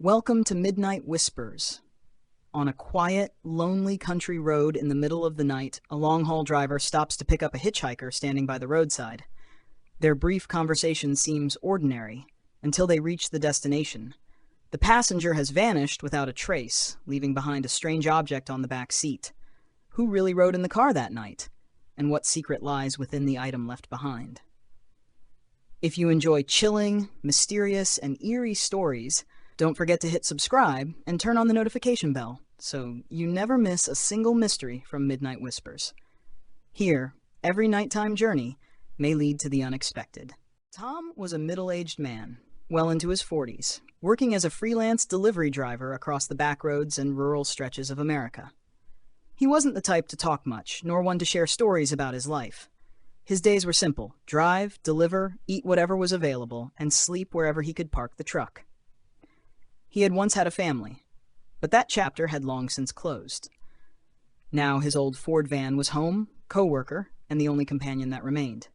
Welcome to Midnight Whispers. On a quiet, lonely country road in the middle of the night, a long-haul driver stops to pick up a hitchhiker standing by the roadside. Their brief conversation seems ordinary, until they reach the destination. The passenger has vanished without a trace, leaving behind a strange object on the back seat. Who really rode in the car that night? And what secret lies within the item left behind? If you enjoy chilling, mysterious, and eerie stories, don't forget to hit subscribe and turn on the notification bell so you never miss a single mystery from Midnight Whispers. Here, every nighttime journey may lead to the unexpected. Tom was a middle-aged man, well into his 40s, working as a freelance delivery driver across the backroads and rural stretches of America. He wasn't the type to talk much, nor one to share stories about his life. His days were simple: drive, deliver, eat whatever was available, and sleep wherever he could park the truck. He had once had a family, but that chapter had long since closed. Now his old Ford van was home, co-worker, and the only companion that remained.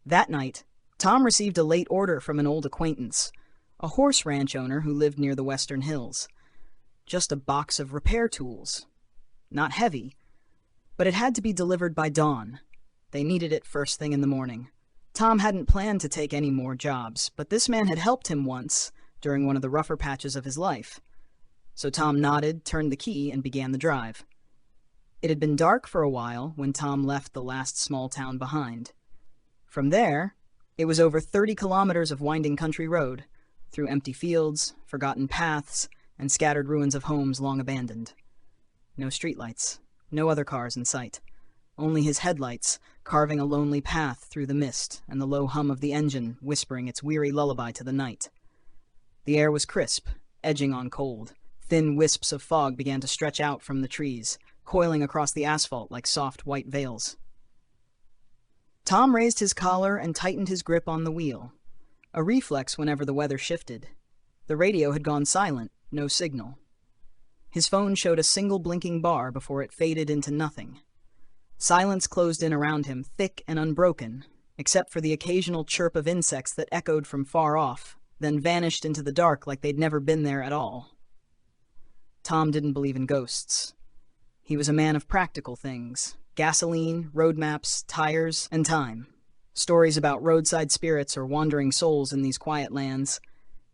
That night, Tom received a late order from an old acquaintance, a horse ranch owner who lived near the western hills. Just a box of repair tools. Not heavy, but it had to be delivered by dawn. They needed it first thing in the morning. Tom hadn't planned to take any more jobs, but this man had helped him once during one of the rougher patches of his life. So Tom nodded, turned the key, and began the drive. It had been dark for a while when Tom left the last small town behind. From there, it was over 30 kilometers of winding country road, through empty fields, forgotten paths, and scattered ruins of homes long abandoned. No streetlights, no other cars in sight. Only his headlights, carving a lonely path through the mist, and the low hum of the engine whispering its weary lullaby to the night. The air was crisp, edging on cold. Thin wisps of fog began to stretch out from the trees, coiling across the asphalt like soft white veils. Tom raised his collar and tightened his grip on the wheel, a reflex whenever the weather shifted. The radio had gone silent, no signal. His phone showed a single blinking bar before it faded into nothing. Silence closed in around him, thick and unbroken, except for the occasional chirp of insects that echoed from far off, then vanished into the dark like they'd never been there at all. Tom didn't believe in ghosts. He was a man of practical things: gasoline, road maps, tires, and time. Stories about roadside spirits or wandering souls in these quiet lands.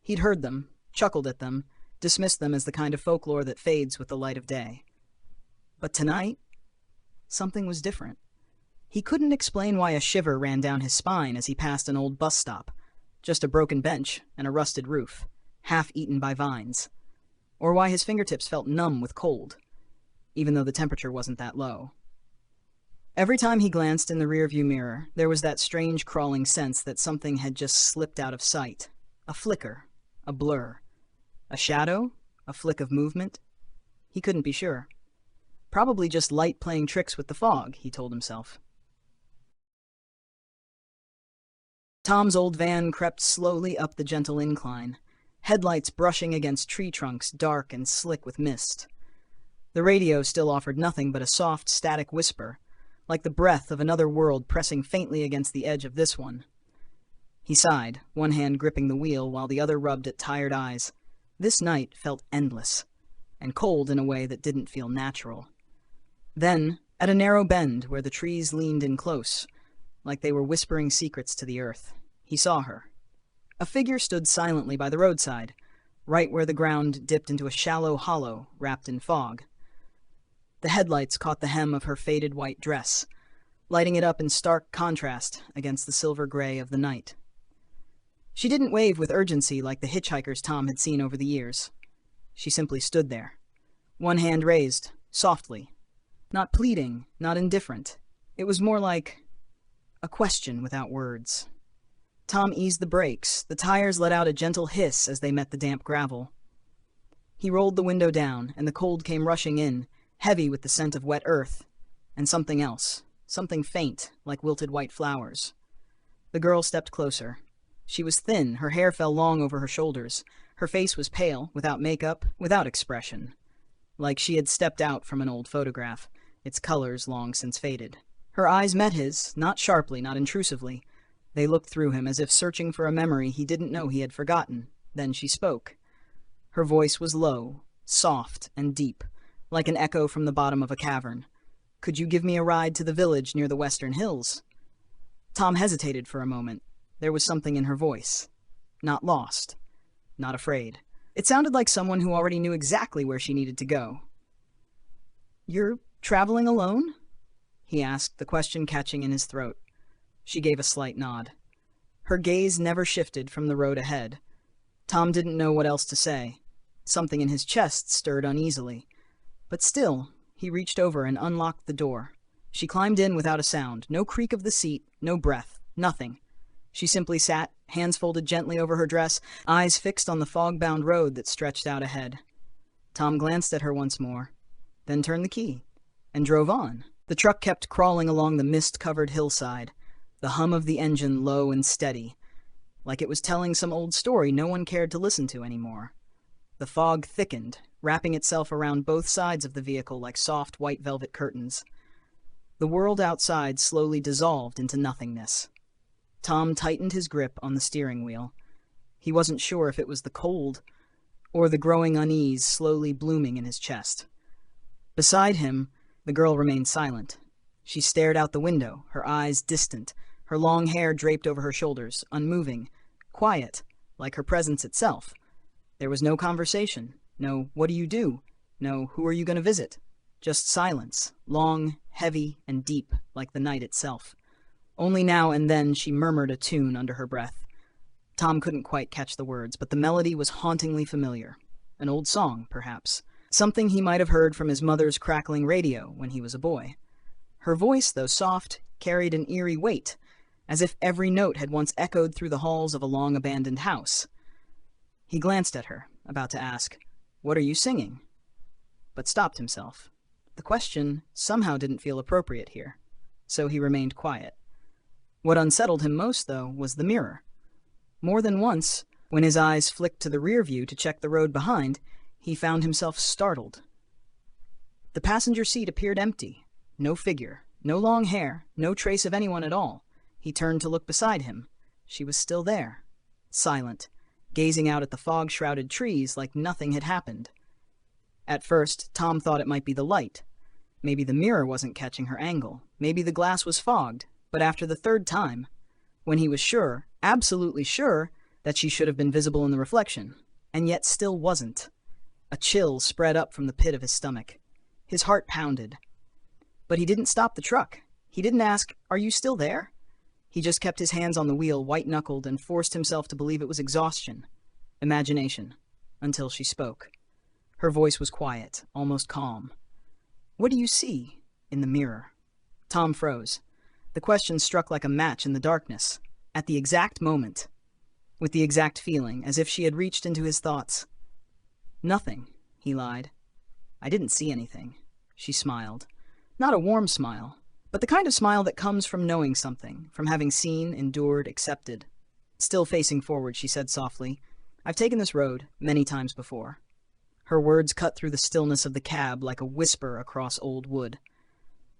He'd heard them, chuckled at them, dismissed them as the kind of folklore that fades with the light of day. But tonight, something was different. He couldn't explain why a shiver ran down his spine as he passed an old bus stop. Just a broken bench and a rusted roof, half eaten by vines. Or why his fingertips felt numb with cold, even though the temperature wasn't that low. Every time he glanced in the rearview mirror, there was that strange crawling sense that something had just slipped out of sight. A flicker, a blur, a shadow, a flick of movement. He couldn't be sure. Probably just light playing tricks with the fog, he told himself. Tom's old van crept slowly up the gentle incline, headlights brushing against tree trunks dark and slick with mist. The radio still offered nothing but a soft, static whisper, like the breath of another world pressing faintly against the edge of this one. He sighed, one hand gripping the wheel while the other rubbed at tired eyes. This night felt endless, and cold in a way that didn't feel natural. Then, at a narrow bend where the trees leaned in close, like they were whispering secrets to the earth, he saw her. A figure stood silently by the roadside, right where the ground dipped into a shallow hollow wrapped in fog. The headlights caught the hem of her faded white dress, lighting it up in stark contrast against the silver gray of the night. She didn't wave with urgency like the hitchhikers Tom had seen over the years. She simply stood there, one hand raised, softly. Not pleading, not indifferent. It was more like a question without words. Tom eased the brakes. The tires let out a gentle hiss as they met the damp gravel. He rolled the window down, and the cold came rushing in, heavy with the scent of wet earth, and something else, something faint, like wilted white flowers. The girl stepped closer. She was thin, her hair fell long over her shoulders. Her face was pale, without makeup, without expression. Like she had stepped out from an old photograph, its colors long since faded. Her eyes met his, not sharply, not intrusively. They looked through him as if searching for a memory he didn't know he had forgotten. Then she spoke. Her voice was low, soft, and deep, like an echo from the bottom of a cavern. "Could you give me a ride to the village near the western hills?" Tom hesitated for a moment. There was something in her voice. Not lost. Not afraid. It sounded like someone who already knew exactly where she needed to go. "You're traveling alone?" he asked, the question catching in his throat. She gave a slight nod. Her gaze never shifted from the road ahead. Tom didn't know what else to say. Something in his chest stirred uneasily. But still, he reached over and unlocked the door. She climbed in without a sound, no creak of the seat, no breath, nothing. She simply sat, hands folded gently over her dress, eyes fixed on the fog-bound road that stretched out ahead. Tom glanced at her once more, then turned the key, and drove on. The truck kept crawling along the mist-covered hillside, the hum of the engine low and steady, like it was telling some old story no one cared to listen to anymore. The fog thickened, wrapping itself around both sides of the vehicle like soft white velvet curtains. The world outside slowly dissolved into nothingness. Tom tightened his grip on the steering wheel. He wasn't sure if it was the cold or the growing unease slowly blooming in his chest. Beside him, the girl remained silent. She stared out the window, her eyes distant, her long hair draped over her shoulders, unmoving, quiet, like her presence itself. There was no conversation, no "what do you do?" no "who are you going to visit?" Just silence, long, heavy, and deep, like the night itself. Only now and then she murmured a tune under her breath. Tom couldn't quite catch the words, but the melody was hauntingly familiar. An old song, perhaps. Something he might have heard from his mother's crackling radio when he was a boy. Her voice, though soft, carried an eerie weight, as if every note had once echoed through the halls of a long-abandoned house. He glanced at her, about to ask, "What are you singing?" but stopped himself. The question somehow didn't feel appropriate here, so he remained quiet. What unsettled him most, though, was the mirror. More than once, when his eyes flicked to the rear view to check the road behind, he found himself startled. The passenger seat appeared empty. No figure, no long hair, no trace of anyone at all. He turned to look beside him. She was still there, silent, gazing out at the fog-shrouded trees like nothing had happened. At first, Tom thought it might be the light. Maybe the mirror wasn't catching her angle. Maybe the glass was fogged. But after the third time, when he was sure, absolutely sure, that she should have been visible in the reflection, and yet still wasn't, a chill spread up from the pit of his stomach. His heart pounded. But he didn't stop the truck. He didn't ask, "Are you still there?" He just kept his hands on the wheel, white-knuckled, and forced himself to believe it was exhaustion, imagination, until she spoke. Her voice was quiet, almost calm. "What do you see in the mirror?" Tom froze. The question struck like a match in the darkness, at the exact moment, with the exact feeling, as if she had reached into his thoughts. "Nothing," he lied. "I didn't see anything." She smiled. Not a warm smile, but the kind of smile that comes from knowing something, from having seen, endured, accepted. Still facing forward, she said softly, "I've taken this road many times before." Her words cut through the stillness of the cab like a whisper across old wood.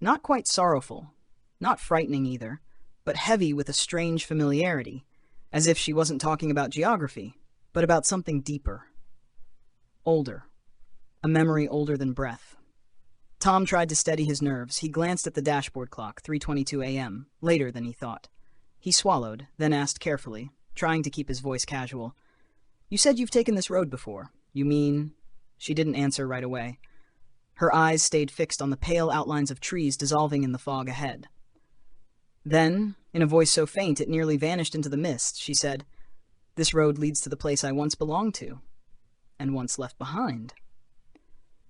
Not quite sorrowful, not frightening either, but heavy with a strange familiarity, as if she wasn't talking about geography, but about something deeper. Older. A memory older than breath. Tom tried to steady his nerves. He glanced at the dashboard clock, 3:22 a.m., later than he thought. He swallowed, then asked carefully, trying to keep his voice casual, "You said you've taken this road before. You mean—" She didn't answer right away. Her eyes stayed fixed on the pale outlines of trees dissolving in the fog ahead. Then, in a voice so faint it nearly vanished into the mist, she said, "This road leads to the place I once belonged to, and once left behind."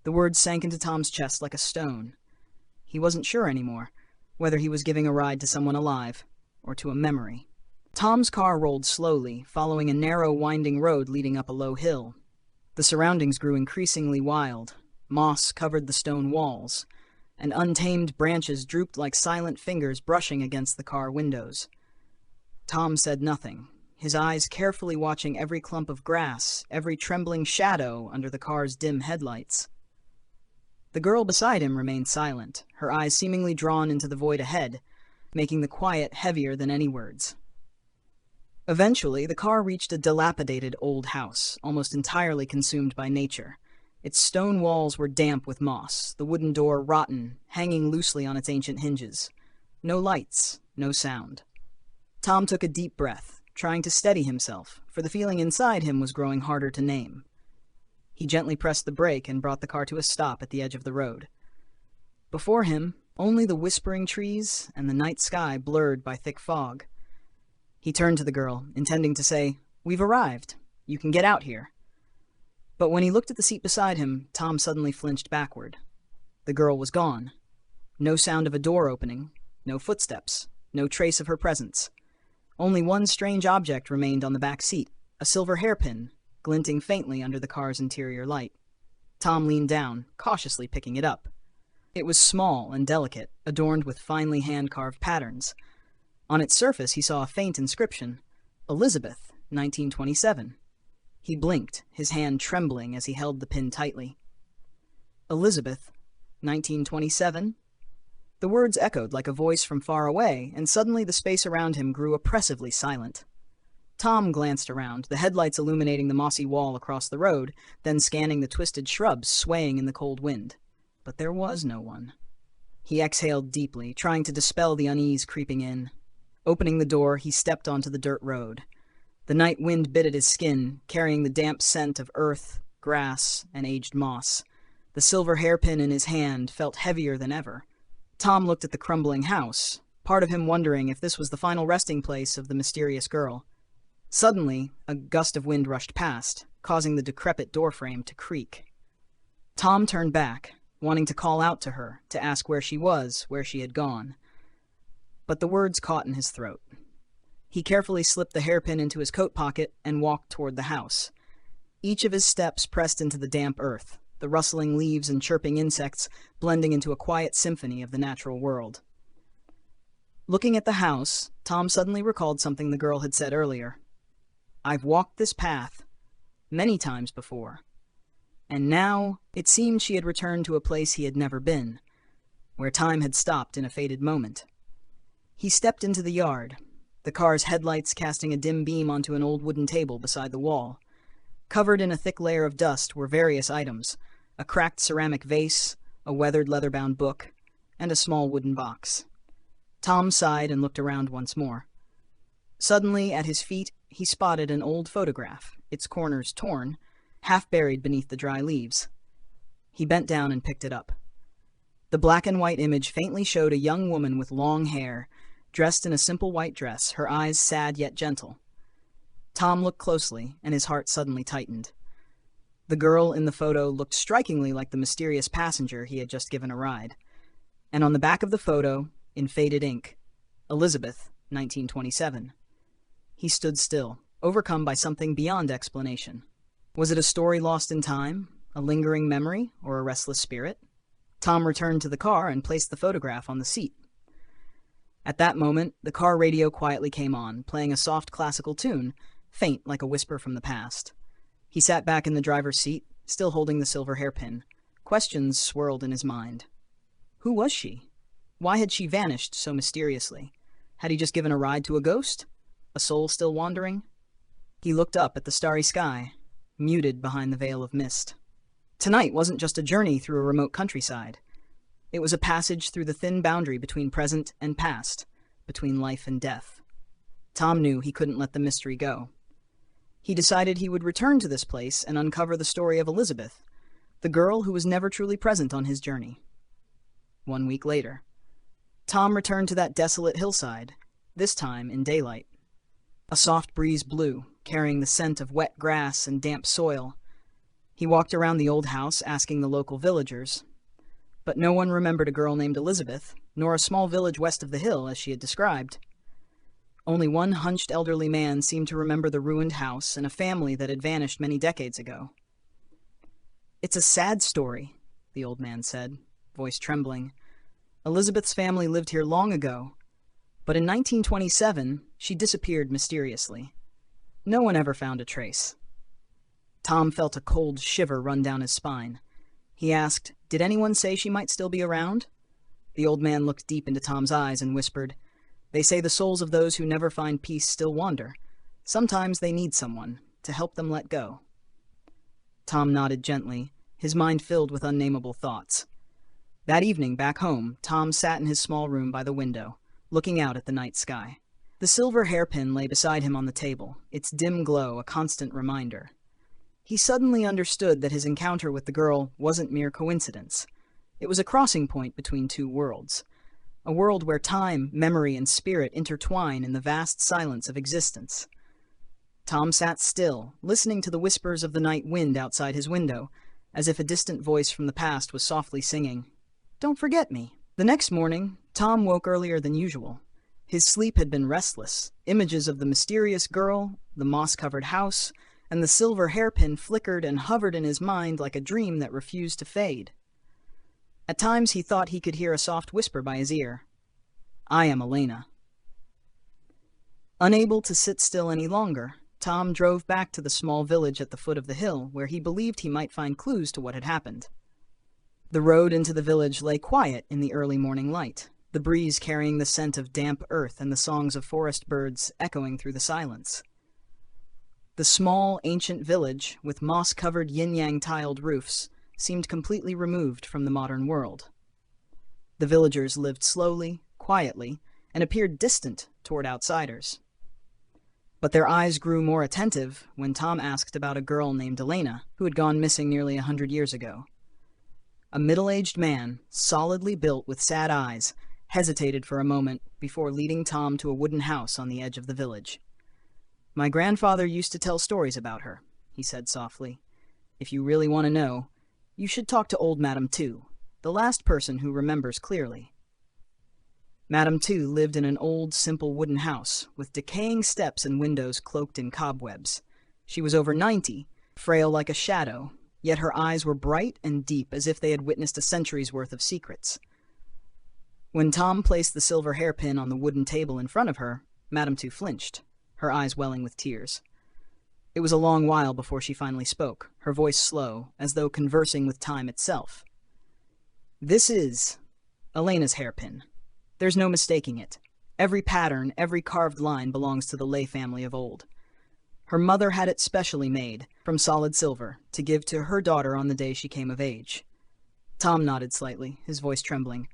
The words sank into Tom's chest like a stone. He wasn't sure anymore, whether he was giving a ride to someone alive, or to a memory. Tom's car rolled slowly, following a narrow, winding road leading up a low hill. The surroundings grew increasingly wild. Moss covered the stone walls, and untamed branches drooped like silent fingers brushing against the car windows. Tom said nothing, his eyes carefully watching every clump of grass, every trembling shadow under the car's dim headlights. The girl beside him remained silent, her eyes seemingly drawn into the void ahead, making the quiet heavier than any words. Eventually, the car reached a dilapidated old house, almost entirely consumed by nature. Its stone walls were damp with moss, the wooden door rotten, hanging loosely on its ancient hinges. No lights, no sound. Tom took a deep breath, trying to steady himself, for the feeling inside him was growing harder to name. He gently pressed the brake and brought the car to a stop at the edge of the road. Before him, only the whispering trees and the night sky blurred by thick fog. He turned to the girl, intending to say, "We've arrived. You can get out here." But when he looked at the seat beside him, Tom suddenly flinched backward. The girl was gone. No sound of a door opening, no footsteps, no trace of her presence. Only one strange object remained on the back seat, a silver hairpin, glinting faintly under the car's interior light. Tom leaned down, cautiously picking it up. It was small and delicate, adorned with finely hand-carved patterns. On its surface he saw a faint inscription, Elizabeth, 1927. He blinked, his hand trembling as he held the pin tightly. Elizabeth, 1927? The words echoed like a voice from far away, and suddenly the space around him grew oppressively silent. Tom glanced around, the headlights illuminating the mossy wall across the road, then scanning the twisted shrubs swaying in the cold wind. But there was no one. He exhaled deeply, trying to dispel the unease creeping in. Opening the door, he stepped onto the dirt road. The night wind bit at his skin, carrying the damp scent of earth, grass, and aged moss. The silver hairpin in his hand felt heavier than ever. Tom looked at the crumbling house, part of him wondering if this was the final resting place of the mysterious girl. Suddenly, a gust of wind rushed past, causing the decrepit doorframe to creak. Tom turned back, wanting to call out to her, to ask where she was, where she had gone. But the words caught in his throat. He carefully slipped the hairpin into his coat pocket and walked toward the house. Each of his steps pressed into the damp earth, the rustling leaves and chirping insects blending into a quiet symphony of the natural world. Looking at the house, Tom suddenly recalled something the girl had said earlier. "I've walked this path many times before." And now it seemed she had returned to a place he had never been, where time had stopped in a fated moment. He stepped into the yard, the car's headlights casting a dim beam onto an old wooden table beside the wall. Covered in a thick layer of dust were various items, a cracked ceramic vase, a weathered leather-bound book, and a small wooden box. Tom sighed and looked around once more. Suddenly, at his feet, he spotted an old photograph, its corners torn, half buried beneath the dry leaves. He bent down and picked it up. The black and white image faintly showed a young woman with long hair, dressed in a simple white dress, her eyes sad yet gentle. Tom looked closely, and his heart suddenly tightened. The girl in the photo looked strikingly like the mysterious passenger he had just given a ride. And on the back of the photo, in faded ink, Elizabeth, 1927. He stood still, overcome by something beyond explanation. Was it a story lost in time, a lingering memory, or a restless spirit? Tom returned to the car and placed the photograph on the seat. At that moment, the car radio quietly came on, playing a soft classical tune, faint like a whisper from the past. He sat back in the driver's seat, still holding the silver hairpin. Questions swirled in his mind. Who was she? Why had she vanished so mysteriously? Had he just given a ride to a ghost? A soul still wandering? He looked up at the starry sky, muted behind the veil of mist. Tonight wasn't just a journey through a remote countryside. It was a passage through the thin boundary between present and past, between life and death. Tom knew he couldn't let the mystery go. He decided he would return to this place and uncover the story of Elizabeth, the girl who was never truly present on his journey. 1 week later, Tom returned to that desolate hillside, this time in daylight. A soft breeze blew, carrying the scent of wet grass and damp soil. He walked around the old house, asking the local villagers, but no one remembered a girl named Elizabeth, nor a small village west of the hill as she had described. Only one hunched elderly man seemed to remember the ruined house and a family that had vanished many decades ago. "It's a sad story," the old man said, voice trembling. "Elizabeth's family lived here long ago, but in 1927, she disappeared mysteriously. No one ever found a trace." Tom felt a cold shiver run down his spine. He asked, "Did anyone say she might still be around?" The old man looked deep into Tom's eyes and whispered, "They say the souls of those who never find peace still wander. Sometimes they need someone to help them let go. Tom nodded gently, his mind filled with unnameable thoughts. That evening, back home, Tom sat in his small room by the window, looking out at the night sky. The silver hairpin lay beside him on the table, its dim glow a constant reminder. He suddenly understood that his encounter with the girl wasn't mere coincidence. It was a crossing point between two worlds. A world where time, memory, and spirit intertwine in the vast silence of existence. Tom sat still, listening to the whispers of the night wind outside his window, as if a distant voice from the past was softly singing, "Don't forget me." The next morning, Tom woke earlier than usual. His sleep had been restless. Images of the mysterious girl, the moss-covered house, and the silver hairpin flickered and hovered in his mind like a dream that refused to fade. At times he thought he could hear a soft whisper by his ear. "I am Elena." Unable to sit still any longer, Tom drove back to the small village at the foot of the hill where he believed he might find clues to what had happened. The road into the village lay quiet in the early morning light, the breeze carrying the scent of damp earth and the songs of forest birds echoing through the silence. The small, ancient village, with moss-covered yin-yang tiled roofs, seemed completely removed from the modern world. The villagers lived slowly, quietly, and appeared distant toward outsiders. But their eyes grew more attentive when Tom asked about a girl named Elena, who had gone missing nearly 100 years ago. A middle-aged man, solidly built with sad eyes, hesitated for a moment before leading Tom to a wooden house on the edge of the village. "My grandfather used to tell stories about her," he said softly. "If you really want to know, you should talk to old Madame Tu, the last person who remembers clearly." Madame Tu lived in an old, simple wooden house, with decaying steps and windows cloaked in cobwebs. She was over 90, frail like a shadow, yet her eyes were bright and deep as if they had witnessed a century's worth of secrets. When Tom placed the silver hairpin on the wooden table in front of her, Madame Tu flinched, her eyes welling with tears. It was a long while before she finally spoke, her voice slow, as though conversing with time itself. "This is Elena's hairpin. There's no mistaking it. Every pattern, every carved line belongs to the Lay family of old. Her mother had it specially made, from solid silver, to give to her daughter on the day she came of age." Tom nodded slightly, his voice trembling.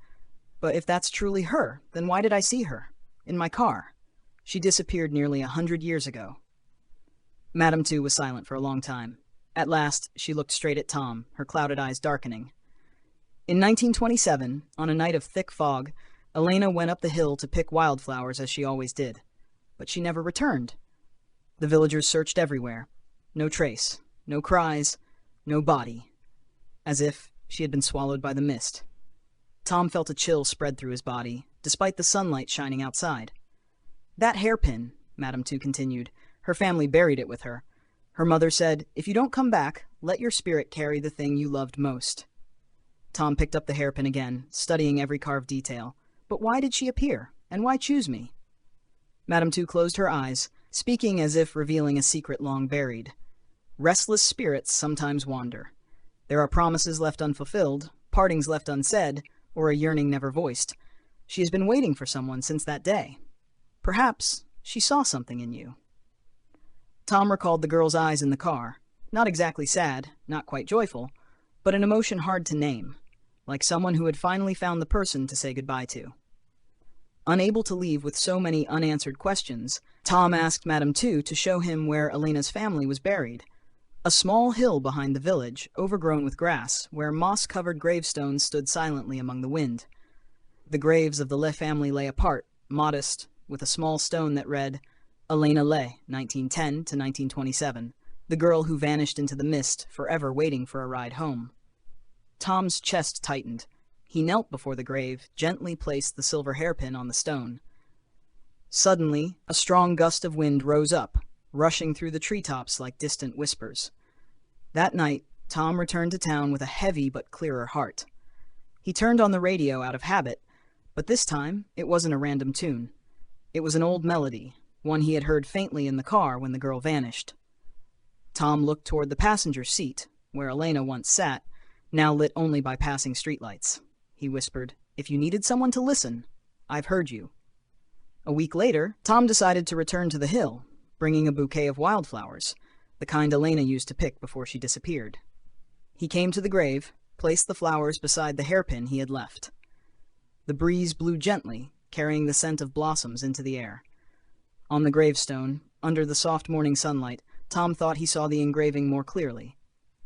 "But if that's truly her, then why did I see her? In my car. She disappeared nearly 100 years ago." Madame Tu was silent for a long time. At last, she looked straight at Tom, her clouded eyes darkening. "In 1927, on a night of thick fog, Elena went up the hill to pick wildflowers as she always did. But she never returned. The villagers searched everywhere. No trace, no cries, no body. As if she had been swallowed by the mist." Tom felt a chill spread through his body, despite the sunlight shining outside. "That hairpin," Madame Tu continued, "her family buried it with her. Her mother said, 'If you don't come back, let your spirit carry the thing you loved most.'" Tom picked up the hairpin again, studying every carved detail. "But why did she appear? And why choose me?" Madame Tu closed her eyes, speaking as if revealing a secret long buried. "Restless spirits sometimes wander. There are promises left unfulfilled, partings left unsaid, or a yearning never voiced. She has been waiting for someone since that day. Perhaps she saw something in you." Tom recalled the girl's eyes in the car, not exactly sad, not quite joyful, but an emotion hard to name, like someone who had finally found the person to say goodbye to. Unable to leave with so many unanswered questions, Tom asked Madame Tu to show him where Elena's family was buried. A small hill behind the village, overgrown with grass, where moss-covered gravestones stood silently among the wind. The graves of the Le family lay apart, modest, with a small stone that read, "Elena Le, 1910 to 1927, the girl who vanished into the mist, forever waiting for a ride home." Tom's chest tightened. He knelt before the grave, gently placed the silver hairpin on the stone. Suddenly, a strong gust of wind rose up, rushing through the treetops like distant whispers. That night, Tom returned to town with a heavy but clearer heart. He turned on the radio out of habit, but this time it wasn't a random tune. It was an old melody, one he had heard faintly in the car when the girl vanished. Tom looked toward the passenger seat, where Elena once sat, now lit only by passing streetlights. He whispered, "If you needed someone to listen, I've heard you." A week later, Tom decided to return to the hill, bringing a bouquet of wildflowers, the kind Elena used to pick before she disappeared. He came to the grave, placed the flowers beside the hairpin he had left. The breeze blew gently, carrying the scent of blossoms into the air. On the gravestone, under the soft morning sunlight, Tom thought he saw the engraving more clearly.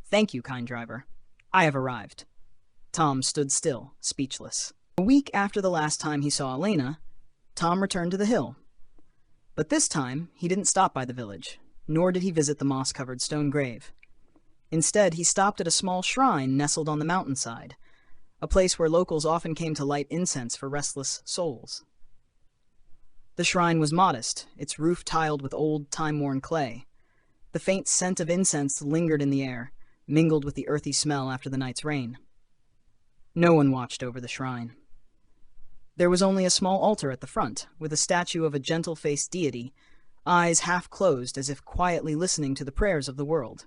"Thank you, kind driver. I have arrived." Tom stood still, speechless. A week after the last time he saw Elena, Tom returned to the hill. But this time, he didn't stop by the village, nor did he visit the moss-covered stone grave. Instead, he stopped at a small shrine nestled on the mountainside, a place where locals often came to light incense for restless souls. The shrine was modest, its roof tiled with old, time-worn clay. The faint scent of incense lingered in the air, mingled with the earthy smell after the night's rain. No one watched over the shrine. There was only a small altar at the front, with a statue of a gentle-faced deity, eyes half closed as if quietly listening to the prayers of the world.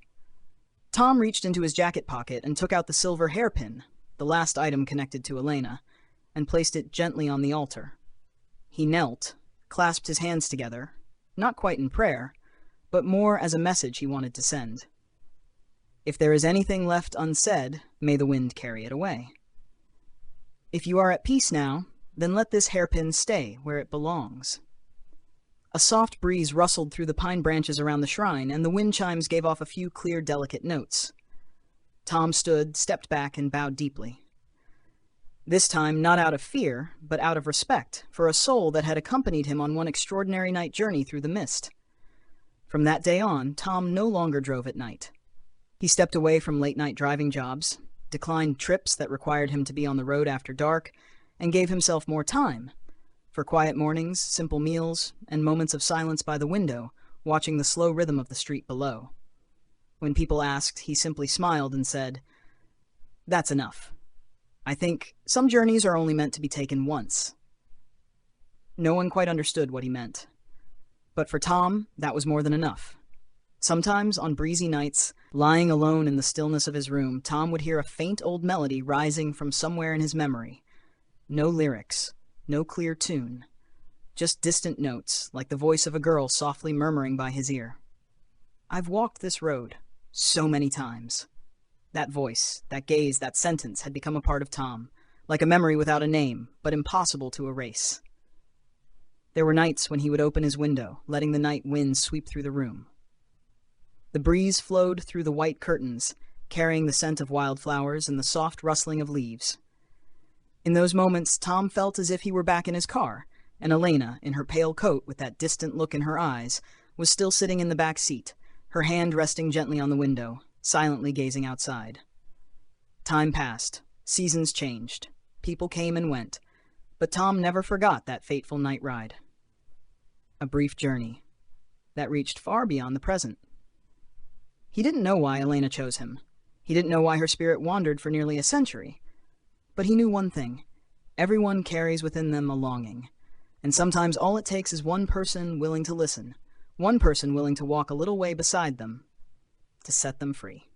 Tom reached into his jacket pocket and took out the silver hairpin, the last item connected to Elena, and placed it gently on the altar. He knelt, clasped his hands together, not quite in prayer, but more as a message he wanted to send. If there is anything left unsaid, may the wind carry it away. If you are at peace now, then let this hairpin stay where it belongs. A soft breeze rustled through the pine branches around the shrine, and the wind chimes gave off a few clear, delicate notes. Tom stood, stepped back, and bowed deeply. This time not out of fear, but out of respect for a soul that had accompanied him on one extraordinary night journey through the mist. From that day on, Tom no longer drove at night. He stepped away from late-night driving jobs, declined trips that required him to be on the road after dark, and gave himself more time for quiet mornings, simple meals, and moments of silence by the window, watching the slow rhythm of the street below. When people asked, he simply smiled and said, "That's enough. I think some journeys are only meant to be taken once." No one quite understood what he meant. But for Tom, that was more than enough. Sometimes, on breezy nights, lying alone in the stillness of his room, Tom would hear a faint old melody rising from somewhere in his memory. No lyrics, no clear tune, just distant notes, like the voice of a girl softly murmuring by his ear. "I've walked this road so many times." That voice, that gaze, that sentence had become a part of Tom, like a memory without a name, but impossible to erase. There were nights when he would open his window, letting the night wind sweep through the room. The breeze flowed through the white curtains, carrying the scent of wildflowers and the soft rustling of leaves. In those moments, Tom felt as if he were back in his car, and Elena, in her pale coat with that distant look in her eyes, was still sitting in the back seat, her hand resting gently on the window, silently gazing outside. Time passed, seasons changed, people came and went, but Tom never forgot that fateful night ride. A brief journey that reached far beyond the present. He didn't know why Elena chose him. He didn't know why her spirit wandered for nearly a century. But he knew one thing. Everyone carries within them a longing. And sometimes all it takes is one person willing to listen, one person willing to walk a little way beside them, to set them free.